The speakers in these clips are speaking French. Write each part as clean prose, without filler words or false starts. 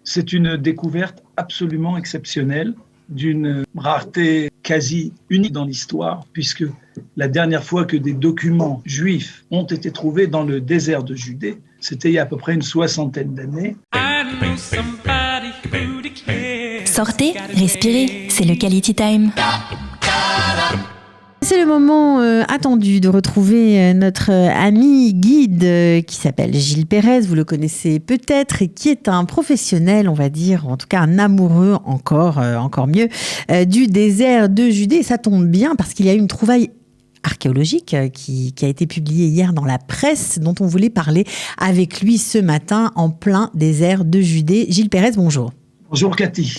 C'est une découverte absolument exceptionnelle, d'une rareté quasi unique dans l'histoire, puisque la dernière fois que des documents juifs ont été trouvés dans le désert de Judée, c'était il y a à peu près une soixantaine d'années. Sortez, respirez, c'est le Quality Time. C'est le moment attendu de retrouver notre ami guide qui s'appelle Gilles Pérez, vous le connaissez peut-être, et qui est un professionnel, on va dire, en tout cas un amoureux encore mieux, du désert de Judée. Et ça tombe bien parce qu'il y a eu une trouvaille archéologique qui a été publiée hier dans la presse, dont on voulait parler avec lui ce matin en plein désert de Judée. Gilles Pérez, bonjour. Bonjour Cathy.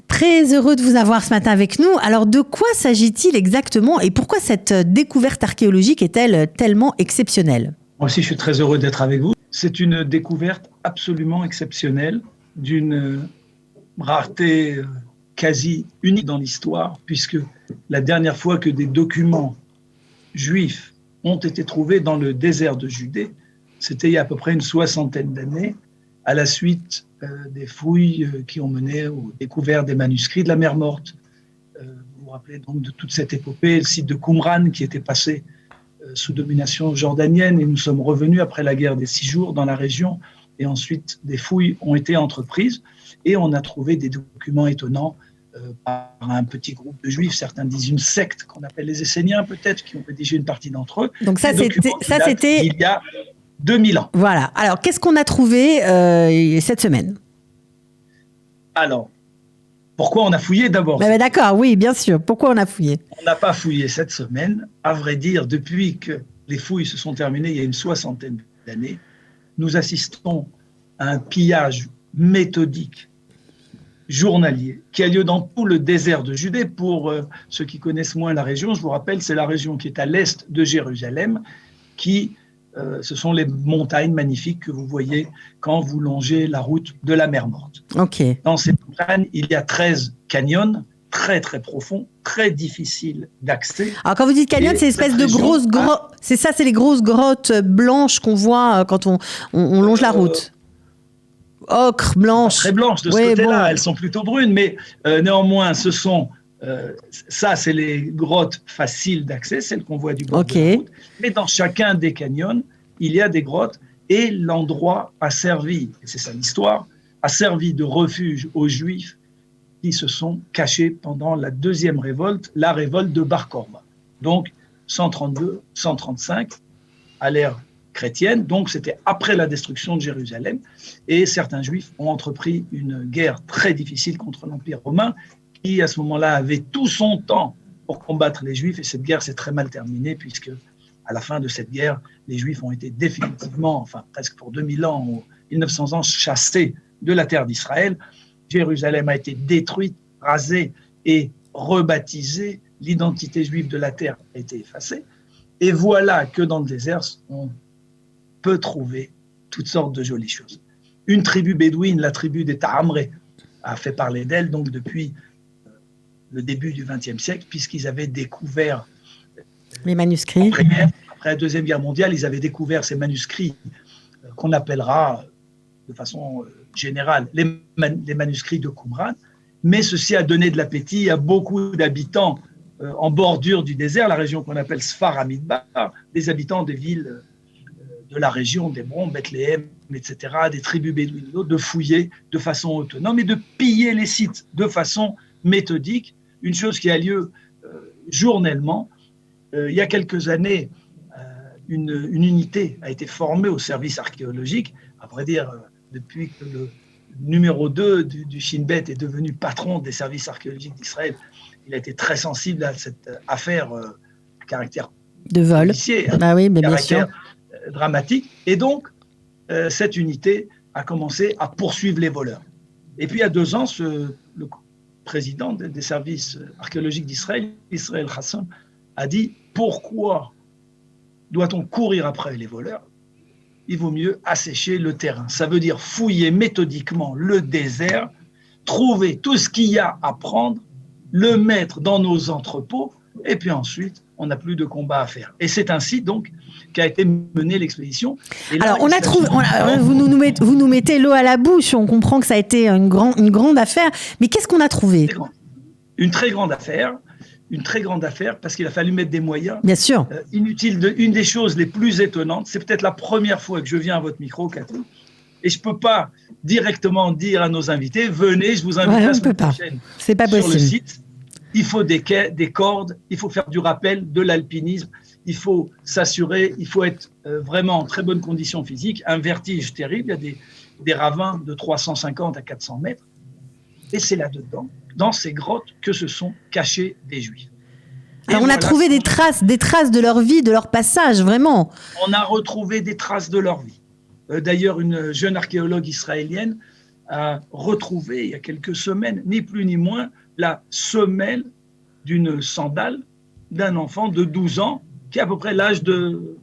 Très heureux de vous avoir ce matin avec nous. Alors, de quoi s'agit-il exactement et pourquoi cette découverte archéologique est-elle tellement exceptionnelle ? Moi aussi, je suis très heureux d'être avec vous. C'est une découverte absolument exceptionnelle, d'une rareté quasi unique dans l'histoire, puisque la dernière fois que des documents juifs ont été trouvés dans le désert de Judée, c'était il y a à peu près une soixantaine d'années, à la suite des fouilles qui ont mené aux découvertes des manuscrits de la mer Morte. Vous vous rappelez donc de toute cette épopée, le site de Qumran qui était passé sous domination jordanienne, et nous sommes revenus après la guerre des 6 jours dans la région, et ensuite des fouilles ont été entreprises et on a trouvé des documents étonnants par un petit groupe de juifs, certains disent une secte qu'on appelle les Esséniens peut-être, qui ont rédigé une partie d'entre eux. Donc ça c'était il y a 2000 ans. Voilà. Alors, qu'est-ce qu'on a trouvé cette semaine ? Alors, pourquoi on a fouillé d'abord ? D'accord, oui, bien sûr. Pourquoi on a fouillé ? On n'a pas fouillé cette semaine. À vrai dire, depuis que les fouilles se sont terminées il y a une soixantaine d'années, nous assistons à un pillage méthodique, journalier, qui a lieu dans tout le désert de Judée. Pour ceux qui connaissent moins la région, je vous rappelle, c'est la région qui est à l'est de Jérusalem, ce sont les montagnes magnifiques que vous voyez quand vous longez la route de la mer Morte. Okay. Dans ces montagnes, il y a 13 canyons, très très profonds, très difficiles d'accès. Alors quand vous dites canyon, c'est espèce de grosses grottes. C'est ça, c'est les grosses grottes blanches qu'on voit quand on longe la route. Ocre, blanche. Très blanches de ce côté-là, elles sont plutôt brunes, mais néanmoins, ce sont... ça, c'est les grottes faciles d'accès, celles qu'on voit du bord de la route. Mais dans chacun des canyons, il y a des grottes et l'endroit a servi, et c'est ça l'histoire, a servi de refuge aux Juifs qui se sont cachés pendant la deuxième révolte, la révolte de Bar Korba. Donc 132, 135 à l'ère chrétienne, donc c'était après la destruction de Jérusalem, et certains Juifs ont entrepris une guerre très difficile contre l'Empire romain, qui, à ce moment-là, avait tout son temps pour combattre les Juifs. Et cette guerre s'est très mal terminée, puisque, à la fin de cette guerre, les Juifs ont été définitivement, enfin presque pour 2000 ans, ou 1900 ans, chassés de la terre d'Israël. Jérusalem a été détruite, rasée et rebaptisée. L'identité juive de la terre a été effacée. Et voilà que dans le désert, on peut trouver toutes sortes de jolies choses. Une tribu bédouine, la tribu des Tahamré, a fait parler d'elle donc depuis le début du XXe siècle, puisqu'ils avaient découvert les manuscrits. Après la Deuxième Guerre mondiale, ils avaient découvert ces manuscrits qu'on appellera de façon générale les manuscrits de Qumran, mais ceci a donné de l'appétit à beaucoup d'habitants en bordure du désert, la région qu'on appelle Sfar Hamidbar, des habitants des villes de la région d'Hébron, Bethléem, etc., des tribus bédouines, de fouiller de façon autonome et de piller les sites de façon méthodique, une chose qui a lieu journellement. Il y a quelques années, une unité a été formée au service archéologique. À vrai dire, depuis que le numéro 2 du Shin Bet est devenu patron des services archéologiques d'Israël, il a été très sensible à cette affaire à caractère de vol, policier, bien sûr, dramatique. Et donc, cette unité a commencé à poursuivre les voleurs. Et puis, il y a 2 ans, le président des services archéologiques d'Israël, Israël Hassan, a dit « Pourquoi doit-on courir après les voleurs ? Il vaut mieux assécher le terrain. » Ça veut dire fouiller méthodiquement le désert, trouver tout ce qu'il y a à prendre, le mettre dans nos entrepôts, et puis ensuite, on n'a plus de combat à faire. Et c'est ainsi donc qu'a été menée l'expédition. Là, alors, vous nous mettez l'eau à la bouche, on comprend que ça a été une grande affaire, mais qu'est-ce qu'on a trouvé ? Une très grande affaire, parce qu'il a fallu mettre des moyens. Bien sûr. Inutiles. Une des choses les plus étonnantes, c'est peut-être la première fois que je viens à votre micro, Catherine, et je ne peux pas directement dire à nos invités, venez, je vous invite la semaine prochaine c'est pas possible. Sur le site. Il faut des quais, des cordes, il faut faire du rappel, de l'alpinisme, il faut s'assurer, il faut être vraiment en très bonne condition physique, un vertige terrible, il y a des ravins de 350 à 400 mètres, et c'est là-dedans, dans ces grottes, que se sont cachés des Juifs. Alors on a trouvé des traces de leur vie, de leur passage, vraiment. On a retrouvé des traces de leur vie. D'ailleurs, une jeune archéologue israélienne a retrouvé, il y a quelques semaines, ni plus ni moins, la semelle d'une sandale d'un enfant de 12 ans, qui a à peu près l'âge de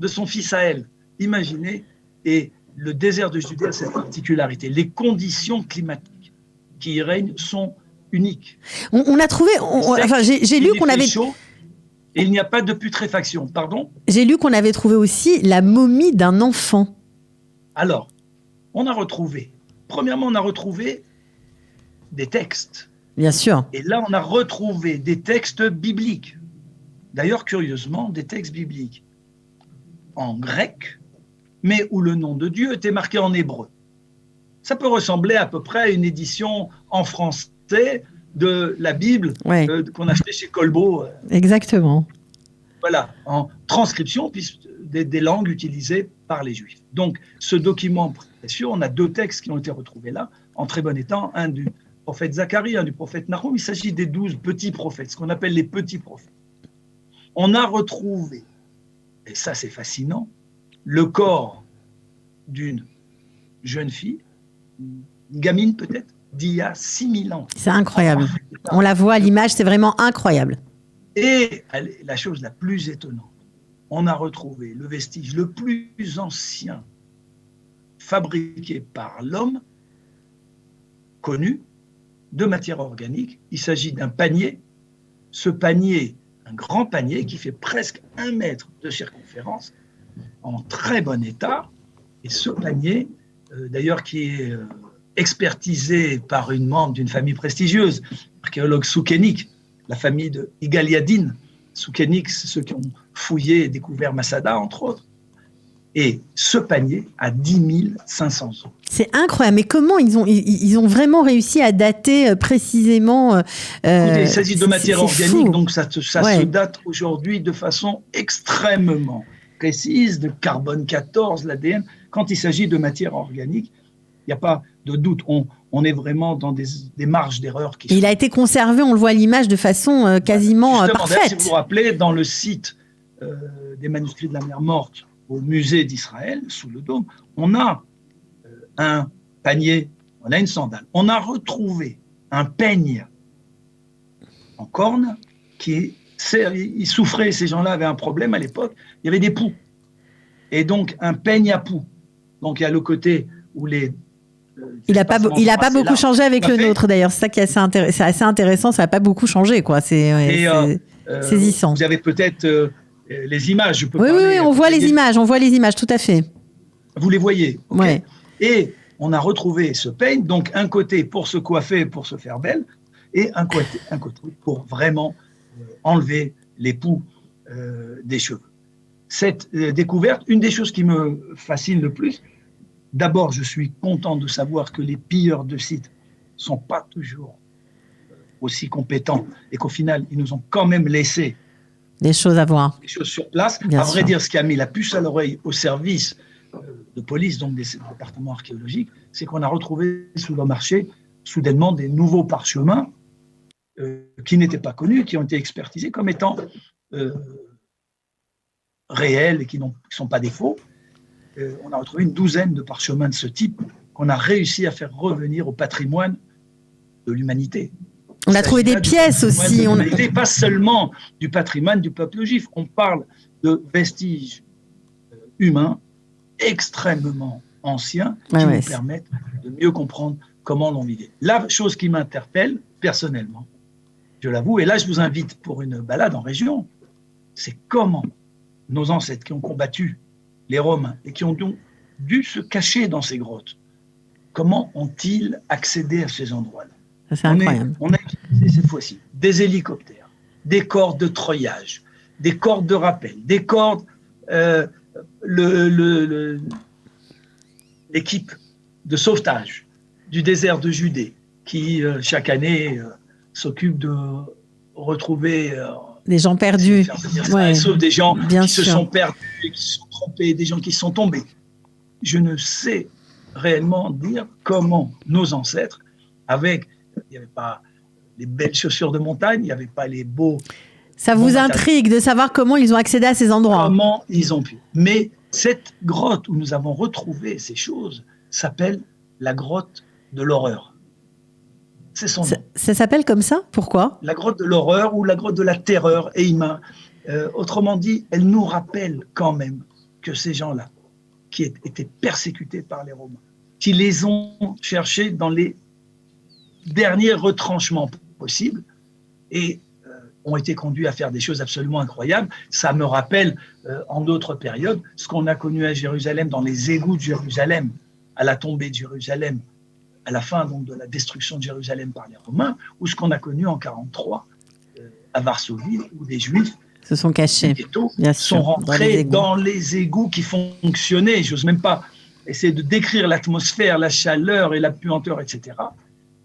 son fils à elle. Imaginez, et le désert de Judée a cette particularité. Les conditions climatiques qui y règnent sont uniques. On a trouvé, j'ai lu qu'on avait... chaud, et il n'y a pas de putréfaction, pardon ? J'ai lu qu'on avait trouvé aussi la momie d'un enfant. Alors, premièrement, on a retrouvé des textes. Bien sûr. Et là, on a retrouvé des textes bibliques. D'ailleurs, curieusement, des textes bibliques en grec, mais où le nom de Dieu était marqué en hébreu. Ça peut ressembler à peu près à une édition en français de la Bible qu'on achetait chez Colbeau. Exactement. Voilà, en transcription des langues utilisées par les Juifs. Donc, ce document précieux, on a 2 textes qui ont été retrouvés là, en très bon état, un du prophète Zacharie, un du prophète Nahum. Il s'agit des 12 petits prophètes, ce qu'on appelle les petits prophètes. On a retrouvé, et ça c'est fascinant, le corps d'une jeune fille, une gamine peut-être, d'il y a 6000 ans. C'est incroyable. On la voit à l'image, c'est vraiment incroyable. Et la chose la plus étonnante, on a retrouvé le vestige le plus ancien fabriqué par l'homme, connu, de matière organique. Il s'agit d'un panier. Ce panier, un grand panier qui fait presque 1 mètre de circonférence, en très bon état. Et ce panier, d'ailleurs, qui est expertisé par une membre d'une famille prestigieuse, l'archéologue Soukenik, la famille de Yigal Yadin. Soukenik, c'est ceux qui ont fouillé et découvert Masada, entre autres. Et ce panier a 10 500 ans. C'est incroyable. Mais comment ils ont vraiment réussi à dater précisément Écoutez, il s'agit de matière organique, donc ça se date aujourd'hui de façon extrêmement précise, de carbone 14, l'ADN. Quand il s'agit de matière organique, il n'y a pas de doute. On est vraiment dans des marges d'erreur. Il a été conservé, on le voit à l'image, de façon quasiment parfaite. Si vous vous rappelez, dans le site des manuscrits de la mer Morte, au musée d'Israël, sous le dôme, on a un panier, on a une sandale. On a retrouvé un peigne en corne ils souffraient, ces gens-là avaient un problème à l'époque, il y avait des poux. Et donc, un peigne à poux. Donc, il y a le côté où les... Il n'a pas beaucoup changé avec le nôtre, d'ailleurs. C'est ça qui est assez intéressant, ça n'a pas beaucoup changé, quoi. C'est saisissant. Vous avez peut-être... les images, Oui, on voit les images, tout à fait. Vous les voyez, okay. Ouais. Et on a retrouvé ce peigne, donc un côté pour se coiffer, pour se faire belle, et un côté pour vraiment enlever les poux des cheveux. Cette découverte, une des choses qui me fascine le plus, d'abord, je suis content de savoir que les pilleurs de sites ne sont pas toujours aussi compétents et qu'au final, ils nous ont quand même laissé des choses à voir. Des choses sur place. Bien à vrai sûr. dire, ce qui a mis la puce à l'oreille au service de police, donc des départements archéologiques, c'est qu'on a retrouvé sous le marché, soudainement, des nouveaux parchemins qui n'étaient pas connus, qui ont été expertisés comme étant réels et qui ne sont pas des faux. On a retrouvé une douzaine de parchemins de ce type qu'on a réussi à faire revenir au patrimoine de l'humanité. On a trouvé des pièces aussi. Pas seulement du patrimoine du peuple juif. On parle de vestiges humains extrêmement anciens qui nous permettent de mieux comprendre comment l'on vivait. La chose qui m'interpelle personnellement, je l'avoue, et là je vous invite pour une balade en région, c'est comment nos ancêtres qui ont combattu les Romains et qui ont donc dû se cacher dans ces grottes, comment ont-ils accédé à ces endroits-là? Ça, c'est incroyable. On a utilisé cette fois-ci des hélicoptères, des cordes de treuillage, des cordes de rappel, des cordes, l'équipe de sauvetage du désert de Judée qui, chaque année, s'occupe de retrouver des gens perdus. Sauf des gens bien qui sûr. se sont perdus, qui se sont trompés, des gens qui sont tombés. Je ne sais réellement dire comment nos ancêtres, il n'y avait pas les belles chaussures de montagne, il n'y avait pas les beaux... Ça vous intrigue de savoir comment ils ont accédé à ces endroits? Comment ils ont pu. Mais cette grotte où nous avons retrouvé ces choses s'appelle la grotte de l'horreur. C'est son nom. Ça s'appelle comme ça? Pourquoi? La grotte de l'horreur ou la grotte de la terreur. Autrement dit, elle nous rappelle quand même que ces gens-là, qui étaient persécutés par les Romains, qui les ont cherchés dans les derniers retranchements possibles et ont été conduits à faire des choses absolument incroyables. Ça me rappelle, en d'autres périodes, ce qu'on a connu à Jérusalem, dans les égouts de Jérusalem, à la tombée de Jérusalem, à la fin donc, de la destruction de Jérusalem par les Romains, ou ce qu'on a connu en 1943 à Varsovie, où des Juifs se sont cachés, sont rentrés dans les égouts qui fonctionnaient. J'ose même pas essayer de décrire l'atmosphère, la chaleur et la puanteur, etc.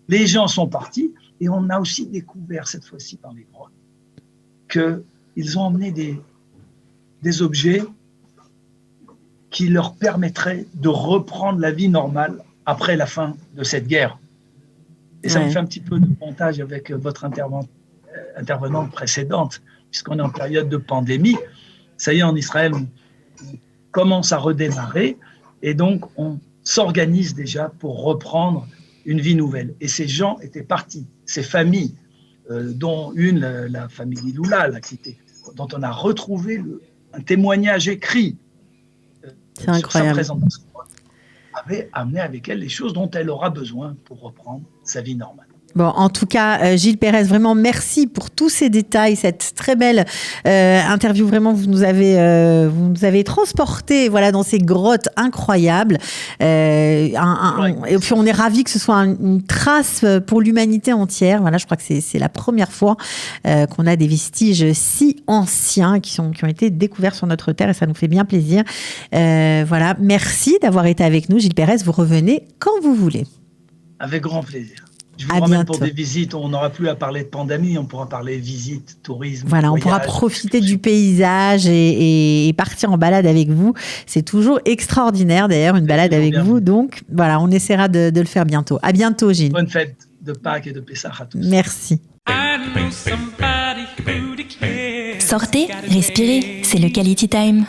Les gens sont partis, et on a aussi découvert cette fois-ci dans les grottes qu'ils ont emmené des objets qui leur permettraient de reprendre la vie normale après la fin de cette guerre. Et ça me fait un petit peu de montage avec votre intervenante précédente, puisqu'on est en période de pandémie. Ça y est, en Israël, on commence à redémarrer, et donc on s'organise déjà pour reprendre une vie nouvelle. Et ces gens étaient partis, ces familles, dont une, la famille Lula, dont on a retrouvé un témoignage écrit c'est incroyable. Sur sa présence, avait amené avec elle les choses dont elle aura besoin pour reprendre sa vie normale. Bon, en tout cas, Gilles Pérez, vraiment merci pour tous ces détails, cette très belle interview. Vraiment, vous nous avez transporté, voilà, dans ces grottes incroyables. Et puis, on est ravis que ce soit une trace pour l'humanité entière. Voilà, je crois que c'est la première fois qu'on a des vestiges si anciens qui ont été découverts sur notre terre, et ça nous fait bien plaisir. Voilà, merci d'avoir été avec nous, Gilles Pérez. Vous revenez quand vous voulez. Avec grand plaisir. Je vous ramène pour des visites. On n'aura plus à parler de pandémie, on pourra parler visite, tourisme. Voilà, voyage, on pourra profiter du paysage et partir en balade avec vous. C'est toujours extraordinaire d'ailleurs, une balade avec vous. Donc voilà, on essaiera de le faire bientôt. À bientôt, Gilles. Bonne fête de Pâques et de Pessah à tous. Merci. Sortez, respirez, c'est le Quality Time.